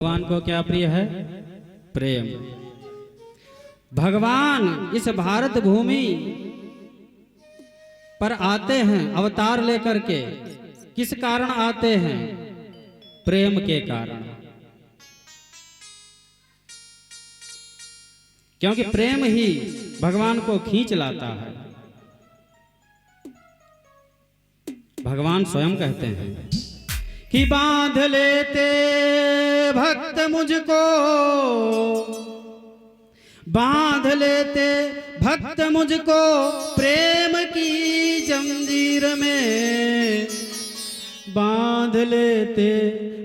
भगवान को क्या प्रिय है? प्रेम। भगवान इस भारत भूमि पर आते हैं अवतार लेकर के। किस कारण आते हैं? प्रेम के कारण। क्योंकि प्रेम ही भगवान को खींच लाता है। भगवान स्वयं कहते हैं कि बांध लेते भक्त मुझको, बांध लेते भक्त मुझको प्रेम की जंजीर में, बांध लेते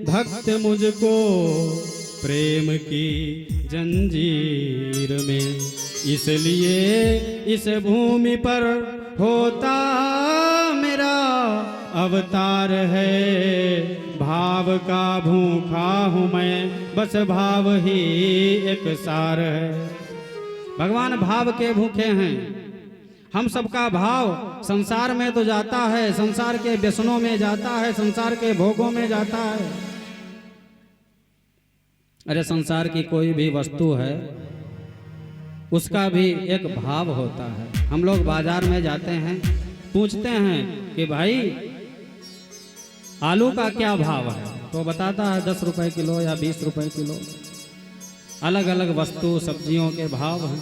भक्त मुझको प्रेम की जंजीर में। इसलिए इस भूमि पर होता मेरा अवतार है। भाव का भूखा हूँ मैं, बस भाव ही एक सार है। भगवान भाव के भूखे हैं। हम सबका भाव संसार में तो जाता है, संसार के व्यसनों में जाता है, संसार के भोगों में जाता है। अरे संसार की कोई भी वस्तु है उसका भी एक भाव होता है। हम लोग बाजार में जाते हैं, पूछते हैं कि भाई आलू का क्या भाव है, तो बताता है 10 रुपए किलो या 20 रुपए किलो। अलग अलग वस्तु सब्जियों के भाव हैं।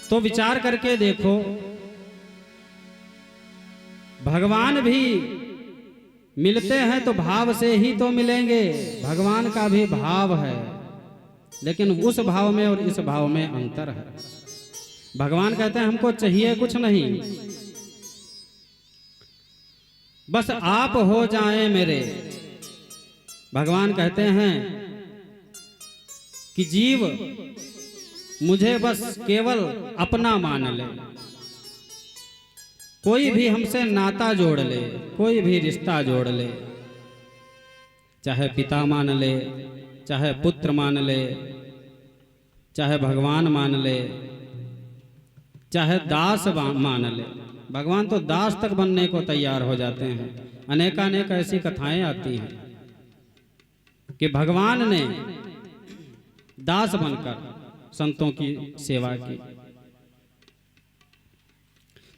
तो विचार करके देखो, भगवान भी मिलते हैं तो भाव से ही तो मिलेंगे। भगवान का भी भाव है, लेकिन उस भाव में और इस भाव में अंतर है। भगवान कहते हैं हमको चाहिए कुछ नहीं, बस आप हो जाएं मेरे। भगवान कहते हैं कि जीव मुझे बस केवल अपना मान ले। कोई भी हमसे नाता जोड़ ले, कोई भी रिश्ता जोड़ ले, चाहे पिता मान ले, चाहे पुत्र मान ले, चाहे भगवान मान ले, चाहे दास मान ले। भगवान तो दास तक बनने को तैयार हो जाते हैं। अनेकानेक ऐसी कथाएं आती हैं कि भगवान ने दास बनकर संतों की सेवा की।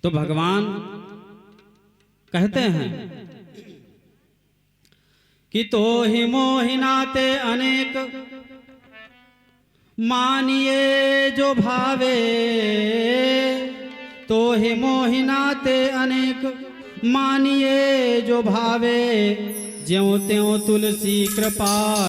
तो भगवान कहते हैं कि तो ही मोहिनाते अनेक मानिए जो भावे, तो ही मोहिनाते अनेक मानिए जो भावे, ज्यों त्यों तुलसी कृपा